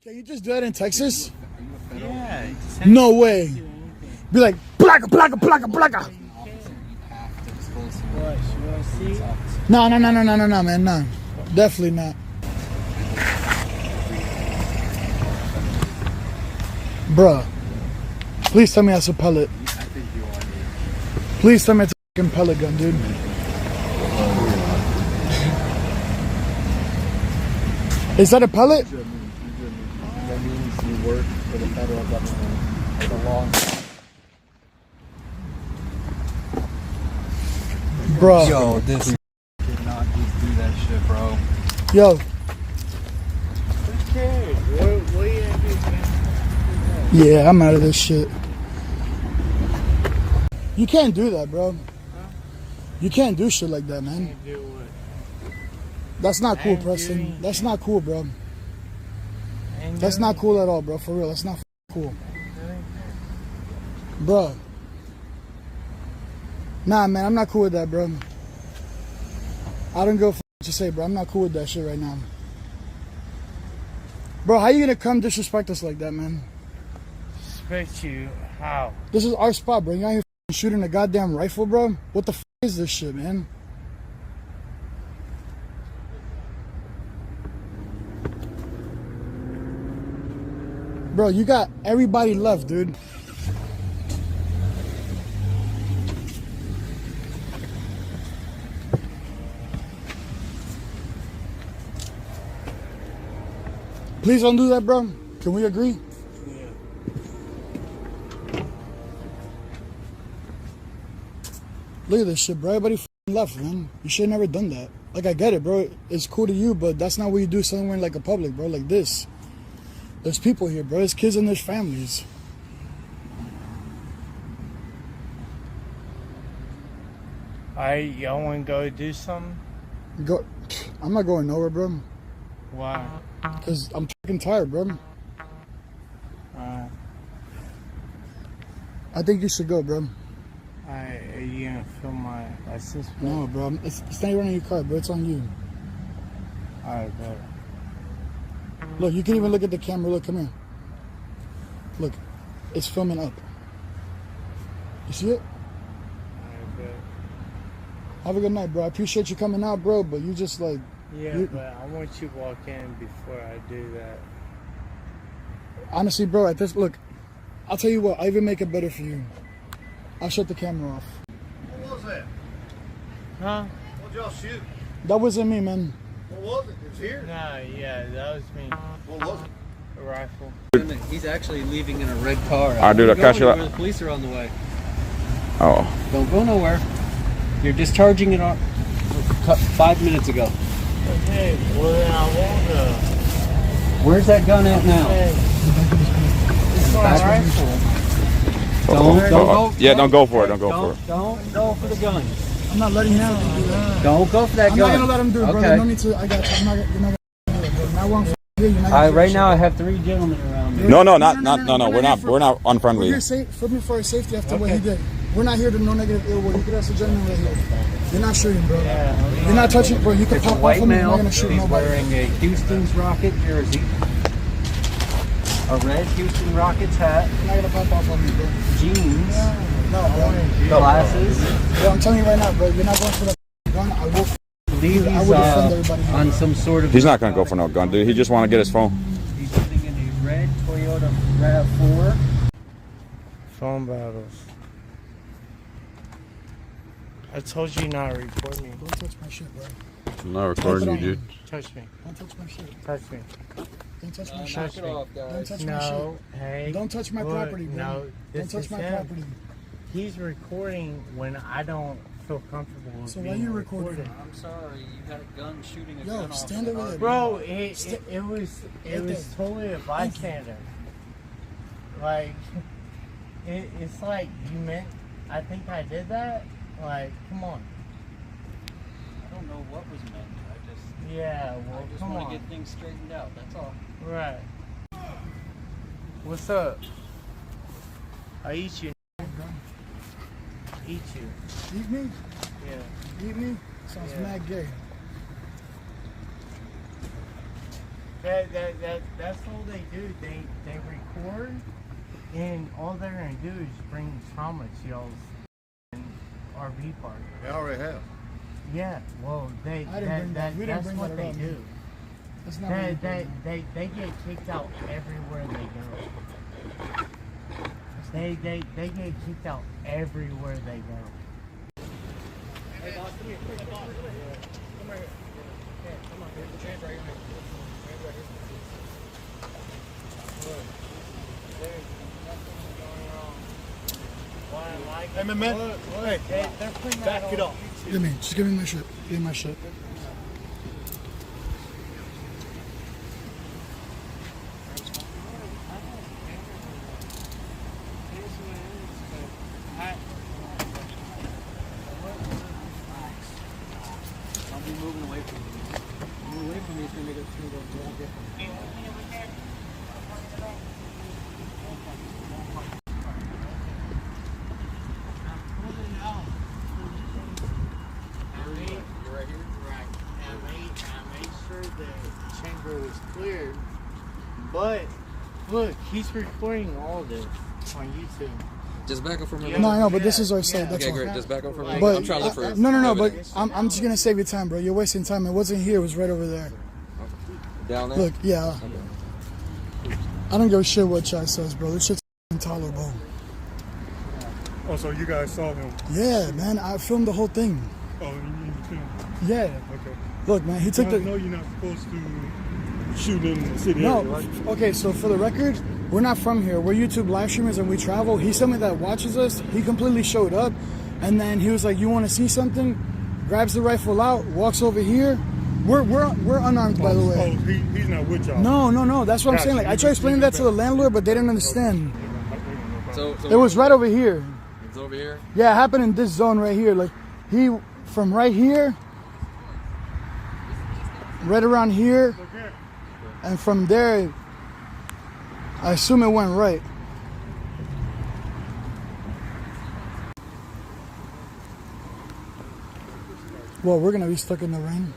Can you just do that in Texas? Yeah. No way. Be like, placa, placa, placa, placa. What, you want to see? No, man, no. Definitely not. Bruh, please tell me that's a pellet. I think you are. Please tell me it's a fucking pellet gun, dude. Is that a pellet? That means you work for the federal government for the long. Bruh. Yo, this did not just do that shit, bro. Yo. Who cares? What are you gonna do, man? Yeah, I'm out of this shit. You can't do that, bro. Huh? You can't do shit like that, man. Can't do what? That's not cool, Preston. That's not cool, bro. Ain't That's doing not cool at all, bro. For real, that's not cool. Bro. Nah, man, I'm not cool with that, bro. I don't go for what you say, bro. I'm not cool with that shit right now. Bro, how you gonna come disrespect us like that, man? Respect you? How? This is our spot, bro. You out here shooting a goddamn rifle, bro? What the is this shit, man? Bro, you got everybody left, dude. Please don't do that, bro. Can we agree? Yeah. Look at this shit, bro. Everybody left, man. You should have never done that. Like, I get it, bro. It's cool to you, but that's not what you do somewhere in, like, a public, bro. Like this. There's people here, bro. There's kids and there's families. Y'all want to go do something? Go. I'm not going nowhere, bro. Why? Because I'm fucking tired, bro. I think you should go, bro. Are you gonna film my license plate? No, bro. It's not even on your car, bro. It's on you. Alright, bet. Look, you can even look at the camera. Look, come here. Look, it's filming up. You see it? Alright, bet. Have a good night, bro. I appreciate you coming out, bro, but you just like... Yeah, but I want you to walk in before I do that. Honestly, bro, at this... Look, I'll tell you what. I'll even make it better for you. I'll shut the camera off. What was that? Huh? What y'all shoot? That wasn't me, man. What was it? It's here. No, yeah, that was me. What was it? A rifle. He's actually leaving in a red car. Alright, dude, I'll catch you up. The police are on the way. Oh. Don't go nowhere. You're discharging it on 5 minutes ago. Okay, well then I won't go. Where's that gun at now? Hey, it's my rifle. Don't go. Yeah, don't go for it. Don't go for it. Don't go for the gun. I'm not letting him do that. Don't go for that I'm gun. not going to let him do it, brother. Okay. No need to... I got you. You're not going to do it, bro. Not one for you. You're not All gonna right, do right shit. now I have 3 gentlemen around me. No, we're not We're unfriendly. here for me for his safety after what he did. We're not here to no negative ill will. You could ask the gentleman right here. You're not shooting, bro. You're not touching, bro. You can It's a pop off white on me. I'm not male. gonna shoot He's nobody. wearing a Houston's Rocket jersey, a red Houston Rockets hat, You're not gonna pop off on me, bro. jeans, No, bro. glasses. Bro, I'm telling you right now, bro. You're not going for the gun. I will. I believe I he's would defend everybody here. on some sort of. He's not gonna go for no gun, dude. He just want to get his phone. He's sitting in a red Toyota RAV4. Phone battles. I told you not to report me. Don't touch my shit, bro. I'm not recording you, dude. Touch me. Don't touch my shit. Touch me. Don't touch my shit. Touch me. Don't touch my No, shit. hey. Don't touch my look, property, bro. No, Don't this touch is my him. property. He's recording when I don't feel comfortable with So why being you recording? recorded. I'm sorry, you had a gun shooting a Yo, gun off stand in over the there. Bro, it was Right there. totally a bystander. Like, it's like you meant. I think I did that. Like, come on. I don't know what was meant. Yeah, well, I just come want on. to get things straightened out. That's all. Right. What's up? I eat you. Eat you. Eat me? Yeah. Eat me? Sounds Yeah. mad gay. That's all they do. They record, and all they're gonna do is bring trauma to y'all's RV park. They already have. Yeah, well, I didn't bring that. We didn't that's bring what that they around. do. That's not what we did. They get kicked out everywhere they go. They get kicked out everywhere they go. Hey, boss, come here. Hey, boss. Come right here. Okay, come on. Here's the change right here. Change right here. Look, there's nothing going on. What I like Hey, man. look, Hey, they're putting back that it on up. YouTube. Give me. Just give me my shit. Give me my shit. I'll be moving away from you. Move away from me, it's going to make it go more different. I made sure the chamber was cleared. But look, he's recording all this on YouTube. Just back up for a minute. No, I know, but this is our site. That's Okay, all. great. Just back up for a minute. But I'm trying to look for it. no, but evidence. I'm just gonna save you time, bro. You're wasting time. It wasn't here. It was right over there. Down there? Look, yeah. I don't give a shit what Chad says, bro. This shit's intolerable. Oh, so you guys saw him? Yeah, man. I filmed the whole thing. Oh, you filmed? Yeah. Okay. Look, man. He took I the. know you're not supposed to shoot in the city No. area, right? Okay, so for the record, we're not from here. We're YouTube live streamers and we travel. He's somebody that watches us. He completely showed up, and then he was like, "You want to see something?" Grabs the rifle out, walks over here. We're unarmed, by the way. Oh, he's not with y'all. No. That's what I'm Gotcha. saying. Like, I tried explaining that to the landlord, but they didn't understand. So It was right over here. It's over here? Yeah, it happened in this zone right here. Like, from right here, right around here, and from there, I assume it went right. Well, we're gonna be stuck in the rain.